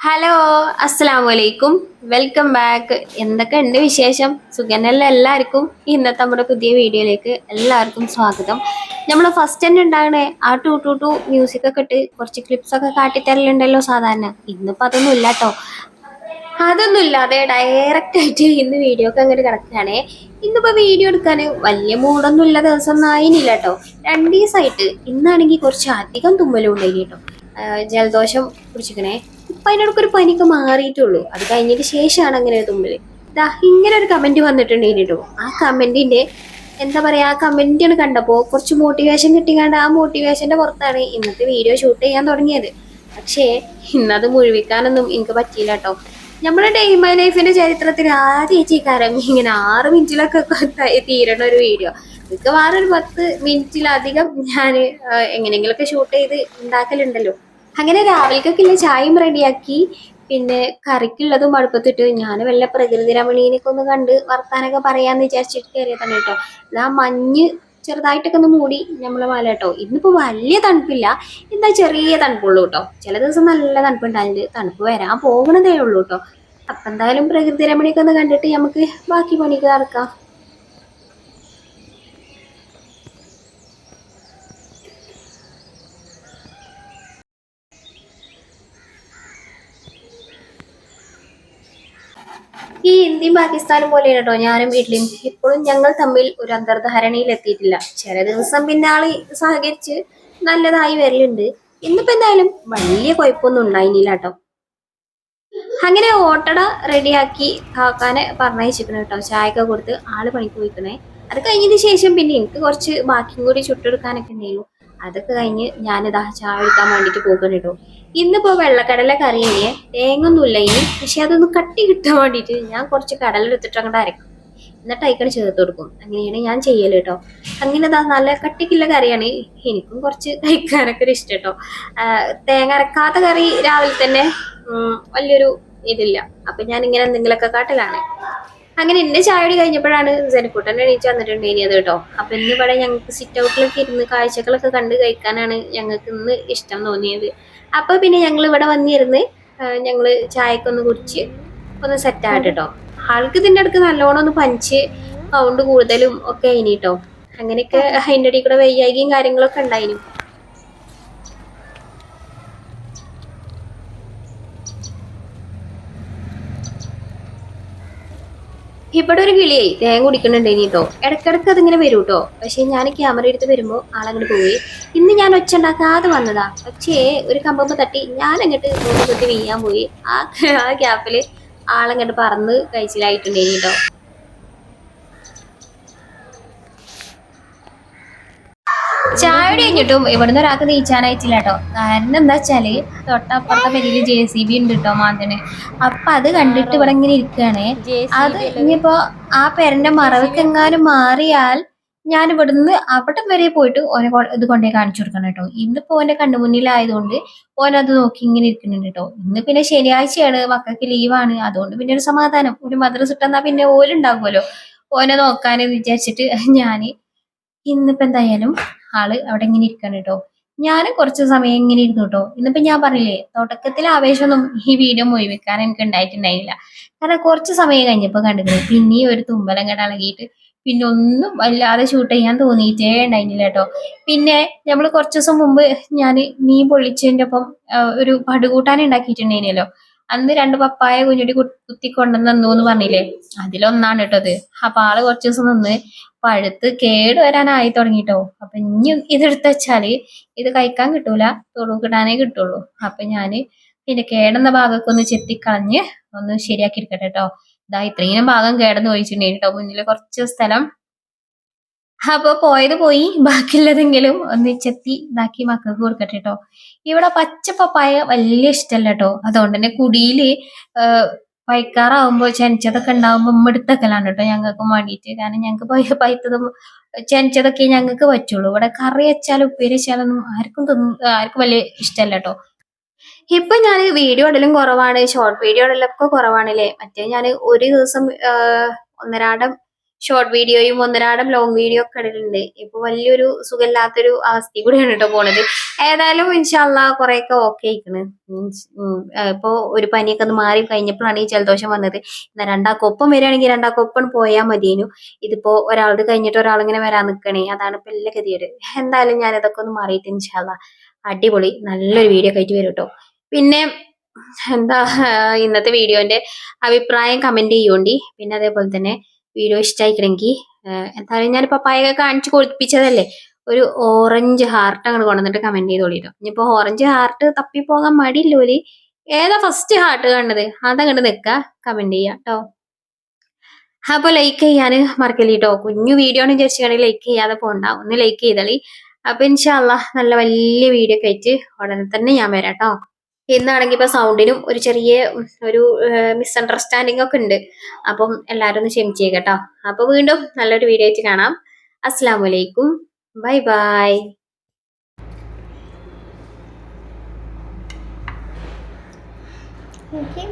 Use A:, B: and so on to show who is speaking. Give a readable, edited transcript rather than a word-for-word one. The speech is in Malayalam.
A: ഹലോ, അസ്സലാമലൈക്കും. Welcome back. എന്തൊക്കെയുണ്ട് വിശേഷം? സുഖനല്ല എല്ലാവർക്കും. ഇന്നത്തെ നമ്മുടെ പുതിയ വീഡിയോയിലേക്ക് എല്ലാവർക്കും സ്വാഗതം. നമ്മൾ ഫസ്റ്റ് തന്നെ ഉണ്ടാകണേ ആ ടു ടു ടു മ്യൂസിക് ഒക്കെ ഇട്ട് കുറച്ച് ക്ലിപ്സ് ഒക്കെ കാട്ടിത്തരലുണ്ടല്ലോ സാധാരണ. ഇന്നിപ്പോൾ അതൊന്നും ഇല്ല കേട്ടോ. അതൊന്നും ഇല്ലാതെ ഡയറക്റ്റ് ആയിട്ട് ഇന്ന് വീഡിയോ ഒക്കെ അങ്ങനെ കിടക്കുകയാണേ. ഇന്നിപ്പോൾ വീഡിയോ എടുക്കാൻ വലിയ മൂടൊന്നും ഇല്ല ദിവസം ഒന്നും ആയില്ല കേട്ടോ. 2 ദിവസമായിട്ട് ഇന്നാണെങ്കിൽ കുറച്ച് അധികം തുമ്മലും ഉണ്ടായി കേട്ടോ. ജലദോഷം പിടിച്ചിക്കണേ. ഇപ്പൊ അതിനിടയ്ക്ക് ഒരു പനിയൊക്കെ മാറിയിട്ടുള്ളൂ. അത് കഴിഞ്ഞതിന് ശേഷമാണ് അങ്ങനെ ഒരു തുമ്മല്. ദാ ഇങ്ങനെ ഒരു കമന്റ് വന്നിട്ടുണ്ടായിരുന്നു കേട്ടോ. ആ കമന്റിന്റെ എന്താ പറയാ, ആ കമന്റാണ് കണ്ടപ്പോ കുറച്ച് മോട്ടിവേഷൻ കിട്ടിക്കാണ്ട് ആ മോട്ടിവേഷന്റെ പുറത്താണ് ഇന്നത്തെ വീഡിയോ ഷൂട്ട് ചെയ്യാൻ തുടങ്ങിയത്. പക്ഷേ ഇന്നത് മുഴുവിക്കാനൊന്നും എനിക്ക് പറ്റിയില്ല കേട്ടോ. നമ്മുടെ ഡേ മൈ ലൈഫിന്റെ ചരിത്രത്തിൽ ആദ്യമായിട്ട് ഈ കാര്യം ഇങ്ങനെ 6 മിനിറ്റിലൊക്കെ തീരണ ഒരു വീഡിയോ. മിക്കവാറും ഒരു 10 മിനിറ്റിലധികം ഞാൻ എങ്ങനെയെങ്കിലുമൊക്കെ ഷൂട്ട് ചെയ്ത് ഉണ്ടാക്കലുണ്ടല്ലോ. അങ്ങനെ രാവിലേക്കൊക്കെ ചായയും റെഡിയാക്കി. പിന്നെ കറിക്കുള്ളതും അടുപ്പത്തിട്ട് ഞാൻ വല്ല പ്രകൃതി രമണീനൊക്കെ ഒന്ന് കണ്ട് വർത്താനൊക്കെ പറയാന്ന് വിചാരിച്ചിട്ട് കയറിയതാണ് കേട്ടോ. ആ മഞ്ഞ് ചെറുതായിട്ടൊക്കെ ഒന്ന് മൂടി നമ്മളെ മല കേട്ടോ. ഇന്നിപ്പോ വലിയ തണുപ്പില്ല, എന്താ ചെറിയ തണുപ്പുള്ളൂ കേട്ടോ. ചില ദിവസം നല്ല തണുപ്പുണ്ടായിട്ട് തണുപ്പ് വരാൻ പോകണതേ ഉള്ളൂ കേട്ടോ. അപ്പൊ എന്തായാലും പ്രകൃതി രമണിയൊക്കെ ഒന്ന് കണ്ടിട്ട് നമുക്ക് ബാക്കി പണിക്ക് നടക്കാം. ഈ ഇന്ത്യയും പാകിസ്ഥാനും പോലെയാണ് കേട്ടോ ഞാനും വീട്ടിലും. ഇപ്പോഴും ഞങ്ങൾ തമ്മിൽ ഒരു അന്തർധാരണയിൽ എത്തിയിട്ടില്ല. ചില ദിവസം പിന്നെ ആള് സഹകരിച്ച് നല്ലതായി വരലുണ്ട്. ഇന്നിപ്പോ എന്തായാലും വലിയ കുഴപ്പമൊന്നും ഉണ്ടായില്ല കേട്ടോ. അങ്ങനെ ഓട്ടട റെഡിയാക്കി കാക്കാനെ പറഞ്ഞയച്ചിരിക്കണം കേട്ടോ. ചായയൊക്കെ കൊടുത്ത് ആള് പണിക്ക് പോയിക്കണേ. അത് കഴിഞ്ഞതിന് ശേഷം പിന്നെ എനിക്ക് കുറച്ച് ബാക്കിയും കൂടി ചുട്ടെടുക്കാനൊക്കെ ഉണ്ടായിരുന്നു. അതൊക്കെ കഴിഞ്ഞ് ഞാനിതാ ചായ എടുക്കാൻ വേണ്ടിട്ട് പോകണം കേട്ടോ. ഇന്നിപ്പോ വെള്ളക്കടല കറിയിന് തേങ്ങൊന്നുമില്ല ഇനി, പക്ഷെ അതൊന്ന് കട്ടി കിട്ടാൻ വേണ്ടിട്ട് ഞാൻ കുറച്ച് കടല എടുത്തിട്ട് അങ്ങോട്ട് അരക്കും. എന്നിട്ട് അയക്കണ ചേർത്ത് കൊടുക്കും. അങ്ങനെയാണ് ഞാൻ ചെയ്യല് കേട്ടോ. അങ്ങനെ ഇതാ നല്ല കട്ടിക്കുള്ള കറിയാണ്. എനിക്കും കുറച്ച് കഴിക്കാനൊക്കെ ഒരു ഇഷ്ടം കേട്ടോ. തേങ്ങ അരക്കാത്ത കറി രാവിലെ തന്നെ വലിയൊരു ഇതില്ല. അപ്പൊ ഞാൻ ഇങ്ങനെ എന്തെങ്കിലുമൊക്കെ കാട്ടലാണ്. അങ്ങനെ എന്റെ ചായടി കഴിഞ്ഞപ്പോഴാണ് ജനക്കൂട്ടൻ എണീച്ച് വന്നിട്ടുണ്ടായിരുന്നത് കേട്ടോ. അപ്പൊ ഇന്ന് ഇവിടെ ഞങ്ങൾക്ക് സിറ്റ് ഔട്ടിലൊക്കെ ഇരുന്ന് കാഴ്ചകളൊക്കെ കണ്ട് കഴിക്കാനാണ് ഞങ്ങൾക്ക് ഇന്ന് ഇഷ്ടം തോന്നിയത്. അപ്പൊ പിന്നെ ഞങ്ങൾ ഇവിടെ വന്നിരുന്ന് ഞങ്ങള് ചായക്കൊന്ന് കുടിച്ച് ഒന്ന് സെറ്റ് ആയിട്ട് കേട്ടോ. ആൾക്ക് ഇതിന്റെ അടുക്ക് നല്ലോണം ഒന്ന് പഞ്ച് പൗണ്ട് കൂടുതലും ഒക്കെ ഇനിട്ടോ. അങ്ങനെയൊക്കെ അതിന്റെ ഇടയിൽ കൂടെ വയ്യായികയും കാര്യങ്ങളൊക്കെ ഉണ്ടായിരുന്നു. ഇവിടെ ഒരു കിളിയെ തേങ്ങ കുടിക്കുന്നുണ്ട് കേട്ടോ. ഇടക്കിടക്ക് അതിങ്ങനെ വരും കേട്ടോ. പക്ഷെ ഞാൻ ക്യാമറ എടുത്ത് വരുമ്പോ ആളങ്ങോട്ട് പോയി. ഇന്ന് ഞാൻ ഒച്ച ഉണ്ടാക്കാതെ വന്നതാ. പക്ഷേ ഒരു കമ്പമ്പ തട്ടി ഞാൻ അങ്ങോട്ട് തട്ടി വീഴാൻ പോയി. ആ ഗ്യാപ്പില് ആളങ്ങോട്ട് പറന്ന് കഴിച്ചിലായിട്ടുണ്ടേ കേട്ടോ. ചായയുടെ കഴിഞ്ഞിട്ടും ഇവിടുന്ന് ഒരാൾക്ക് നീച്ചാനായിട്ടില്ല കേട്ടോ. കാരണം എന്താ വെച്ചാല് തൊട്ടപ്പുറത്തെ പെരിയില് JCB ഉണ്ട് കേട്ടോ മാന്തന്. അപ്പൊ അത് കണ്ടിട്ട് ഇവിടെ ഇങ്ങനെ ഇരിക്കുകയാണേ. അത് ഇനിയിപ്പോ ആ പെരന്റെ മറവൊക്കെ എങ്ങാനും മാറിയാൽ ഞാൻ ഇവിടുന്ന് അവിടെ വരെ പോയിട്ട് ഓനെ ഇത് കൊണ്ടേ കാണിച്ചു കൊടുക്കണം കേട്ടോ. ഇന്നിപ്പോ ഓന്റെ കണ്ണുമുന്നിലായതുകൊണ്ട് ഓനത് നോക്കി ഇങ്ങനെ ഇരിക്കുന്നുണ്ട് കേട്ടോ. ഇന്ന് പിന്നെ ശനിയാഴ്ചയാണ്, മക്കൾക്ക് ലീവാണ്. അതുകൊണ്ട് പിന്നെ ഒരു സമാധാനം, ഒരു മദ്രസ ഇട്ടെന്നാ പിന്നെ ഓലുണ്ടാകുമല്ലോ ഓനെ നോക്കാനെന്ന് വിചാരിച്ചിട്ട് ഞാന് ഇന്നിപ്പോ എന്തായാലും ആള് അവിടെ ഇങ്ങനെ ഇരിക്കണം കേട്ടോ. ഞാൻ കുറച്ച് സമയം ഇങ്ങനെ ഇരുന്നു കേട്ടോ. ഇന്നിപ്പോ ഞാൻ പറഞ്ഞില്ലേ, തുടക്കത്തിൽ ആവേശമൊന്നും ഈ വീഡിയോ മുഴുവിക്കാൻ എനിക്ക് ഉണ്ടായിട്ടുണ്ടായില്ല. കാരണം കുറച്ച് സമയം കഴിഞ്ഞപ്പോ കണ്ടിരുന്നു പിന്നെ ഒരു തുമ്പലങ്ങട് ഇളകിയിട്ട് പിന്നെ ഒന്നും വല്ലാതെ ഷൂട്ട് ചെയ്യാൻ തോന്നിയിട്ടേ ഉണ്ടായിരുന്നില്ല കേട്ടോ. പിന്നെ നമ്മൾ കുറച്ച് ദിവസം മുമ്പ് ഞാൻ മീൻ പൊള്ളിച്ചതിന്റെ ഒപ്പം ഒരു പടുകൂട്ടാൻ ഉണ്ടാക്കിയിട്ടുണ്ടായിരുന്നല്ലോ. അന്ന് 2 പപ്പായ കുഞ്ഞുടി കുത്തിക്കൊണ്ടെന്ന് എന്ന് പറഞ്ഞില്ലേ, അതിലൊന്നാണ് കേട്ടത്. അപ്പൊ ആള് കുറച്ച് ദിവസം നിന്ന് പഴുത്ത് കേട് വരാനായി തുടങ്ങിട്ടോ. അപ്പൊ ഇനി ഇതെടുത്ത് വെച്ചാല് ഇത് കഴിക്കാൻ കിട്ടൂല, തൊടു കിട്ടാനേ കിട്ടുള്ളൂ. അപ്പൊ ഞാന് പിന്നെ കേടുന്ന ഭാഗമൊക്കെ ഒന്ന് ചെത്തിക്കളഞ്ഞ് ഒന്ന് ശരിയാക്കി എടുക്കട്ടെ കേട്ടോ. ഇതാ ഇത്രയും ഭാഗം കേടന്ന് ഒഴിച്ചിട്ടുണ്ടായിരുന്നു കേട്ടോ, മുന്നില് കുറച്ച് സ്ഥലം. അപ്പൊ പോയത് പോയി, ബാക്കിയുള്ളതെങ്കിലും ഒന്ന് ചെത്തി ഇതാക്കി മക്കൾക്ക് കൊടുക്കട്ടെ കേട്ടോ. ഇവിടെ പച്ച പപ്പായ വലിയ ഇഷ്ടമല്ല കേട്ടോ. അതുകൊണ്ട് തന്നെ കുടിയില് പൈക്കാറാവുമ്പോ ചെനച്ചതൊക്കെ ഉണ്ടാവുമ്പോ ഉമ്മ എടുത്തക്കലാണ് കേട്ടോ ഞങ്ങൾക്ക് വേണ്ടിയിട്ട്. കാരണം ഞങ്ങൾക്ക് പൈത്തതും ചെനച്ചതൊക്കെ ഞങ്ങൾക്ക് പറ്റുള്ളൂ. ഇവിടെ കറി വെച്ചാലും ഉപ്പേരി വെച്ചാലൊന്നും ആർക്കും വലിയ ഇഷ്ടമല്ല കേട്ടോ. ഇപ്പൊ ഞാൻ വീഡിയോ ഇടലും കുറവാണ്, ഷോർട്ട് വീഡിയോ ഇടലൊക്കെ കുറവാണല്ലേ. മറ്റേ ഞാൻ ഒരു ദിവസം ഒന്നരാടം ഷോർട്ട് വീഡിയോയും ഒന്നരാടം ലോങ് വീഡിയോ ഒക്കെ ഇടലുണ്ട്. ഇപ്പൊ വലിയൊരു സുഖമില്ലാത്തൊരു അവസ്ഥ കൂടെയാണ് കേട്ടോ പോണത്. ഏതായാലും ഇൻഷാല്ലാ കുറെയൊക്കെ ഓക്കെ ആയിക്കണ്. മീൻസ് ഇപ്പൊ ഒരു പനിയൊക്കെ ഒന്ന് മാറി കഴിഞ്ഞപ്പോഴാണ് ഈ ജലദോഷം വന്നത്. എന്നാ രണ്ടാൾക്കൊപ്പം വരികയാണെങ്കിൽ രണ്ടാൾക്കൊപ്പം പോയാൽ മതിയേനു. ഇതിപ്പോ ഒരാളത് കഴിഞ്ഞിട്ട് ഒരാളിങ്ങനെ വരാൻ നിൽക്കണേ, അതാണ് ഇപ്പൊ എല്ലാ ഗതികേട്. എന്തായാലും ഞാൻ ഇതൊക്കെ ഒന്ന് മാറിയിട്ട് ഇൻഷാല്ലാ അടിപൊളി നല്ലൊരു വീഡിയോ ഒക്കെ ആയിട്ട് വരും കേട്ടോ. പിന്നെ എന്താ ഇന്നത്തെ വീഡിയോന്റെ അഭിപ്രായം കമന്റ് ചെയ്യോണ്ടി. പിന്നെ അതേപോലെ തന്നെ വീഡിയോ ഇഷ്ടമായിക്കണമെങ്കിൽ എന്തായാലും ഞാൻ പപ്പായൊക്കെ കാണിച്ച് കൊളിപ്പിച്ചതല്ലേ, ഒരു ഓറഞ്ച് ഹാർട്ട് അങ്ങോട്ട് കൊണ്ടുവന്നിട്ട് കമന്റ് ചെയ്തോളിട്ടോ. ഇനിയിപ്പോ ഓറഞ്ച് ഹാർട്ട് തപ്പിപ്പോകാൻ മടിയില്ലോല് ഏതാ ഫസ്റ്റ് ഹാർട്ട് കാണുന്നത് അതങ്ങോട്ട് നിക്ക കമന്റ് ചെയ്യാം കേട്ടോ. അപ്പൊ ലൈക്ക് ചെയ്യാന് മറക്കല്ലേട്ടോ. കുഞ്ഞു വീഡിയോ ആണ് വിചാരിച്ചാണെങ്കിൽ ലൈക്ക് ചെയ്യാതെ പോണ്ട, ഒന്ന് ലൈക്ക് ചെയ്തളി. അപ്പൊ ഇൻഷാല്ലാ നല്ല വലിയ വീഡിയോ ഒക്കെ ആയിട്ട് ഉടനെ തന്നെ ഞാൻ വരാം കേട്ടോ. ഇന്നാണെങ്കിൽ ഇപ്പൊ സൗണ്ടിനും ഒരു ചെറിയ ഒരു മിസ്അണ്ടർസ്റ്റാൻഡിങ് ഒക്കെ ഉണ്ട്. അപ്പം എല്ലാരും ഒന്ന് ക്ഷമിച്ചേക്കട്ടോ. അപ്പൊ വീണ്ടും നല്ലൊരു വീഡിയോ ആയിട്ട് കാണാം. അസ്സലാമലൈക്കും, ബൈ ബൈ.
B: Okay.